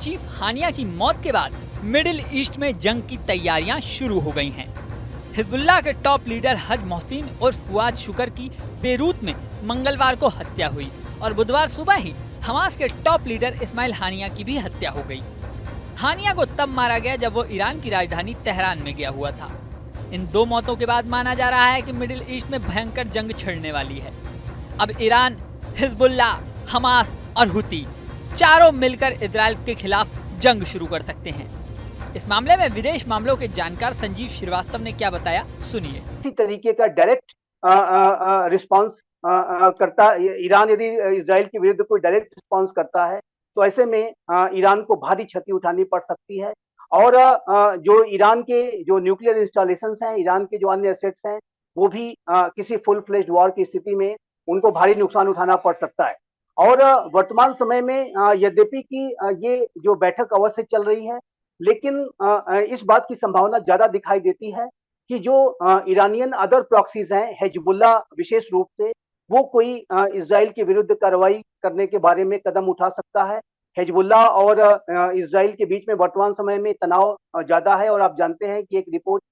Chief Haniyeh की मौत के बाद मिडिल ईस्ट में जंग की तैयारियां शुरू हो गई हैं। हिजबुल्लाह के टॉप लीडर हज मोहसिन और फुआद शुकर की बेरूत में मंगलवार को हत्या हुई और बुधवार सुबह ही हमास के टॉप लीडर इस्माइल हानिया की भी हत्या हो गई। हानिया को तब मारा गया जब वो ईरान की राजधानी तेहरान में गया हुआ था। इन दो मौतों के बाद माना जा रहा है कि मिडिल ईस्ट में भयंकर जंग छिड़ने वाली है। अब ईरान, हिजबुल्लाह, हमास और हुती चारों मिलकर इजराइल के खिलाफ जंग शुरू कर सकते हैं। इस मामले में विदेश मामलों के जानकार संजीव श्रीवास्तव ने क्या बताया, सुनिए। इसी तरीके का डायरेक्ट रिस्पांस करता ईरान, यदि इजराइल के विरुद्ध कोई डायरेक्ट रिस्पांस करता है तो ऐसे में ईरान को भारी क्षति उठानी पड़ सकती है। और जो ईरान के जो न्यूक्लियर इंस्टॉलेशंस हैं, ईरान के जो अन्य एसेट्स हैं, वो भी किसी फुल फ्लेज्ड वॉर की स्थिति में उनको भारी नुकसान उठाना पड़ सकता है। और वर्तमान समय में यद्यपि कि ये जो बैठक अवश्य चल रही है, लेकिन इस बात की संभावना ज्यादा दिखाई देती है कि जो ईरानियन अदर प्रॉक्सीज हैं, हिजबुल्लाह विशेष रूप से, वो कोई इजराइल के विरुद्ध कार्रवाई करने के बारे में कदम उठा सकता है। हिजबुल्लाह और इजराइल के बीच में वर्तमान समय में तनाव ज्यादा है और आप जानते हैं कि एक रिपोर्ट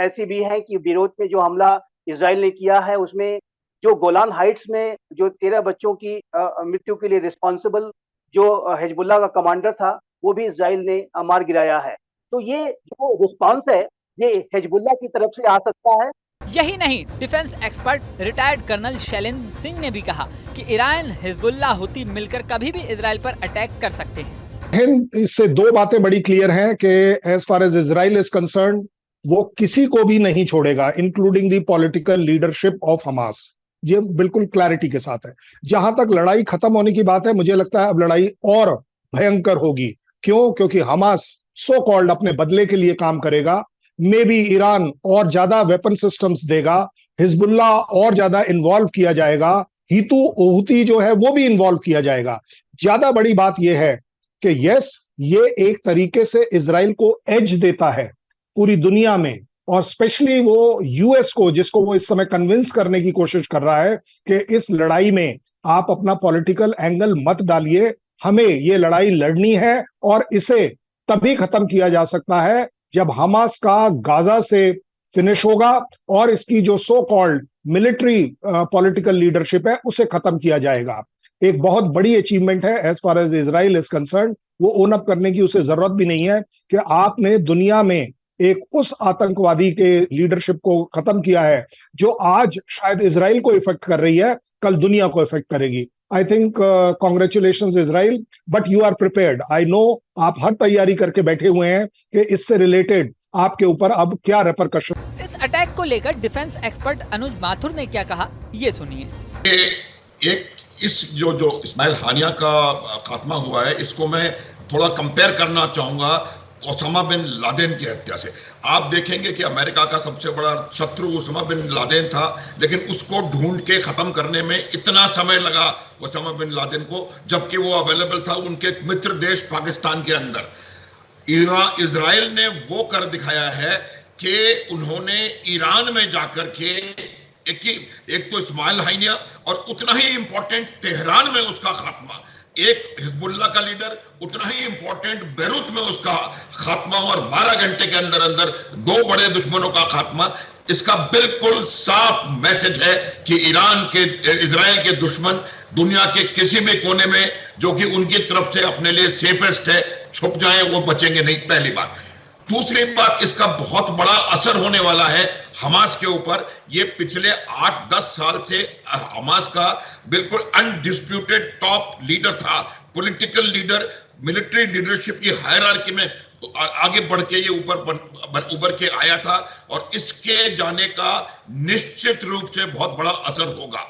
ऐसी भी है कि बीरूत में जो हमला इजराइल ने किया है, उसमें जो गोलान हाइट्स में जो 13 बच्चों की मृत्यु के लिए रिस्पॉन्सिबल जो हिजबुल्लाह का कमांडर था, वो भी इजराइल ने मार गिराया है। तो ये जो रिस्पॉन्स है, ये हिजबुल्लाह की तरफ से आ सकता है। यही नहीं, defence expert retired colonel Shailendra Singh ने भी कहा कि ईरान, हिजबुल्लाह, हुती मिलकर कभी भी इजराइल पर अटैक कर सकते हैं। इससे दो बातें बड़ी क्लियर हैं कि as far as Israel is concern, वो किसी को भी नहीं छोड़ेगा, including the political leadership of Hamas. ये बिल्कुल क्लैरिटी के साथ है। जहां तक लड़ाई खत्म होने की बात है, मुझे लगता है अब लड़ाई और भयंकर होगी। क्यों? क्योंकि हमास सो कॉल्ड अपने बदले के लिए काम करेगा। मे बी ईरान और ज्यादा वेपन सिस्टम्स देगा, हिजबुल्लाह और ज्यादा इन्वॉल्व किया जाएगा, हुती जो है वो भी इन्वॉल्व किया जाएगा। ज्यादा बड़ी बात यह है कि यस, ये एक तरीके से इजराइल को एज देता है पूरी दुनिया में, और स्पेशली वो यूएस को, जिसको वो इस समय कन्विंस करने की कोशिश कर रहा है कि इस लड़ाई में आप अपना पॉलिटिकल एंगल मत डालिए, हमें ये लड़ाई लड़नी है और इसे तभी खत्म किया जा सकता है जब हमास का गाजा से फिनिश होगा और इसकी जो so called military political leadership है उसे खत्म किया जाएगा। एक बहुत बड़ी अचीवमेंट है as far as Israel is concern. वो ओन अप करने की उसे जरूरत भी नहीं है कि आपने दुनिया में एक उस आतंकवादी के लीडरशिप को खत्म किया है जो आज शायद इजराइल को इफेक्ट कर रही है, कल दुनिया को इफेक्ट करेगी। I think congratulations Israel, but you are prepared. I know आप हर तैयारी करके बैठे हुए हैं कि इससे रिलेटेड आपके ऊपर अब क्या रेपरकशन। इस अटैक को लेकर डिफेंस एक्सपर्ट अनुज माथुर ने क्या कहा, ये सुनिए। एक इस जो इस्माइल हानिया का खात्मा हुआ है, इसको मैं थोड़ा कंपेयर करना चाहूंगा ओसामा बिन लादेन की हत्या से। आप देखेंगे कि अमेरिका का सबसे बड़ा शत्रु ओसामा बिन लादेन था, लेकिन उसको ढूंढ के खत्म करने में इतना समय लगा ओसामा बिन लादेन को, जबकि वो अवेलेबल था उनके मित्र देश पाकिस्तान के अंदर। इजराइल ने वो कर दिखाया है कि उन्होंने ईरान में जाकर के एक तो इस्माइल हानिया और उतना ही इंपॉर्टेंट तेहरान में उसका खात्मा, एक हिजबुल्लाह का लीडर, उतना ही इंपॉर्टेंट बेरूत में उसका खात्मा, और 12 घंटे के अंदर अंदर 2 बड़े दुश्मनों का खात्मा। इसका बिल्कुल साफ मैसेज है कि इजराइल के दुश्मन दुनिया के किसी भी कोने में जो कि उनकी तरफ से अपने लिए सेफेस्ट है, छुप जाएं, वो बचेंगे नहीं, पहली बात। दूसरी बात, इसका बहुत बड़ा असर होने वाला है हमास के ऊपर। ये पिछले 8-10 साल से हमास का बिल्कुल अनडिस्प्यूटेड टॉप लीडर था, पॉलिटिकल लीडर, मिलिट्री लीडरशिप की हायरार्की में आगे बढ़ के ये उभर के आया था, और इसके जाने का निश्चित रूप से बहुत बड़ा असर होगा।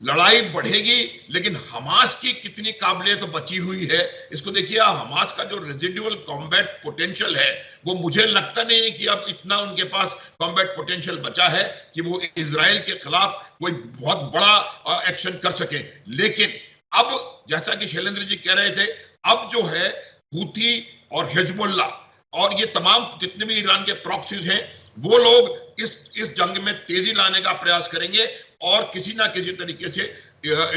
लड़ाई बढ़ेगी, लेकिन हमास की कितनी काबिलियत बची हुई है इसको देखिए। हमास का जो रेजिडुअल कॉम्बैट पोटेंशियल है, वो मुझे लगता नहीं है कि अब इतना उनके पास कॉम्बैट पोटेंशियल बचा है कि वो इजराइल के खिलाफ कोई बहुत बड़ा एक्शन कर सके। लेकिन अब जैसा कि शैलेंद्र जी कह रहे थे, अब जो है हुती और हिजबुल्लाह और ये तमाम जितने भी ईरान के प्रॉक्सीज हैं, वो लोग इस जंग में तेजी लाने का प्रयास करेंगे और किसी ना किसी तरीके से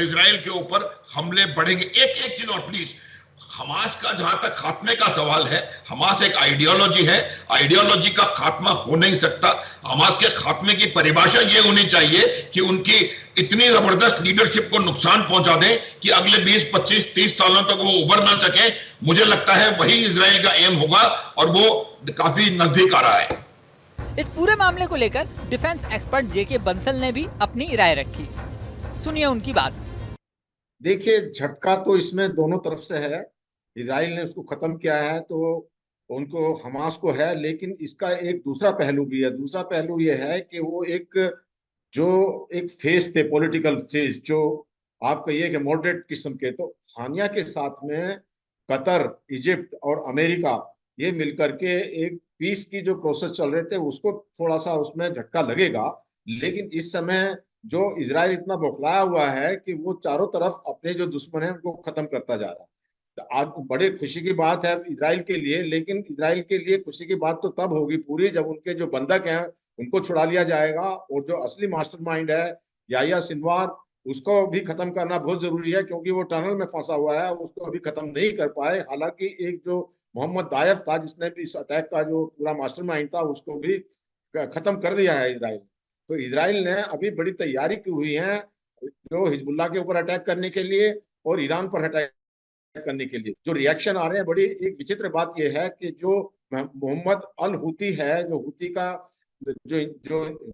इजराइल के ऊपर हमले बढ़ेंगे। एक चीज और प्लीज, हमास का जहां तक खात्मे का सवाल है, हमास एक आइडियोलॉजी है, आइडियोलॉजी का खात्मा हो नहीं सकता। हमास के खात्मे की परिभाषा यह होनी चाहिए कि उनकी इतनी जबरदस्त लीडरशिप को नुकसान पहुंचा दें कि अगले 20, 25, 30 सालों तक वो उभर ना सके। मुझे लगता है वही इजराइल का एम होगा और वो काफी नजदीक आ रहा है। इस पूरे मामले को लेकर डिफेंस एक्सपर्ट जेके बंसल ने भी अपनी राय रखी। सुनिए उनकी बात। देखिए, झटका तो इसमें दोनों तरफ से है। इजराइल ने उसको खत्म किया है तो उनको, हमास को है, लेकिन इसका एक दूसरा पहलू भी है। दूसरा पहलू ये है कि वो एक फेस थे, पॉलिटिकल फेस, जो आप कहिए कि मॉडरेट किस्म के, तो हानिया के साथ में कतर, इजिप्ट और अमेरिका ये मिलकर के एक पीस की जो प्रोसेस चल रहे थे उसको थोड़ा सा उसमें झटका लगेगा। लेकिन इस समय जो इजराइल इतना बौखलाया हुआ है कि वो चारों तरफ अपने जो दुश्मन हैं उनको खत्म करता जा रहा है। तो आज बड़े खुशी की बात है इजराइल के लिए, लेकिन इजराइल के लिए खुशी की बात तो तब होगी पूरी जब उनके जो बंधक हैं उनको छुड़ा लिया जाएगा, और जो असली मास्टरमाइंड है याह्या सिनवार, उसको भी खत्म करना बहुत जरूरी है, क्योंकि वो टनल में फंसा हुआ है, उसको अभी खत्म नहीं कर पाए। हालांकि एक जो मोहम्मद दायफ था जिसने भी इस अटैक का जो पूरा मास्टरमाइंड था उसको भी खत्म कर दिया है इजराइल। तो इजराइल ने अभी बड़ी तैयारी की हुई है जो हिजबुल्लाह के ऊपर अटैक करने के लिए और ईरान पर अटैक करने के लिए। जो रिएक्शन आ रहे हैं, बड़ी एक विचित्र बात यह है कि जो मोहम्मद अल हुती है, जो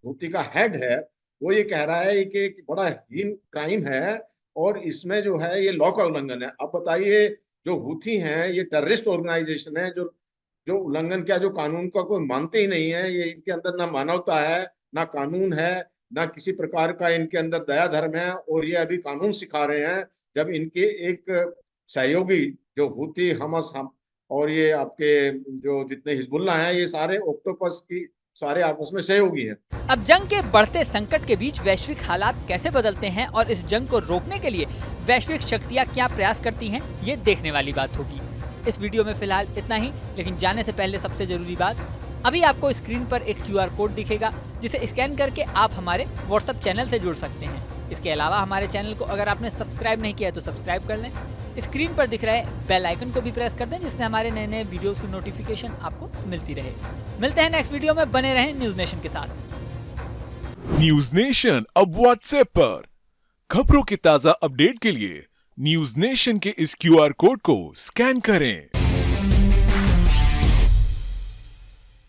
हुती का हेड है, वो ये कह रहा है कि एक बड़ा हीन क्राइम है और इसमें जो है ये लॉ का उल्लंघन है। अब बताइए, जो हुती हैं ये टेररिस्ट ऑर्गेनाइजेशन है, जो उल्लंघन क्या, जो कानून का कोई मानते ही नहीं है। ये इनके अंदर ना मानवता है, ना कानून है, ना किसी प्रकार का इनके अंदर दया धर्म है, और ये अभी कानून सिखा रहे हैं जब इनके एक सहयोगी जो हुती, हमस, हम और ये आपके जो जितने हिजबुल्लाह हैं, ये सारे ऑक्टोपस की सारे आपस में सहयोगी हैं। अब जंग के बढ़ते संकट के बीच वैश्विक हालात कैसे बदलते हैं और इस जंग को रोकने के लिए वैश्विक शक्तियां क्या प्रयास करती हैं, ये देखने वाली बात होगी। इस वीडियो में फिलहाल इतना ही, लेकिन जाने से पहले सबसे जरूरी बात, अभी आपको स्क्रीन पर एक QR कोड दिखेगा जिसे स्कैन करके आप हमारे व्हाट्सएप चैनल से जुड़ सकते हैं। इसके अलावा हमारे चैनल को अगर आपने सब्सक्राइब नहीं किया है तो सब्सक्राइब कर लें। स्क्रीन पर दिख रहे बेल आइकन को भी प्रेस कर दें जिससे हमारे नए नए वीडियोस की नोटिफिकेशन आपको मिलती रहे। मिलते हैं नेक्स्ट वीडियो में, बने रहें न्यूज नेशन के साथ। न्यूज नेशन अब व्हाट्सएप पर खबरों की ताजा अपडेट के लिए न्यूज नेशन के इस QR कोड को स्कैन करें।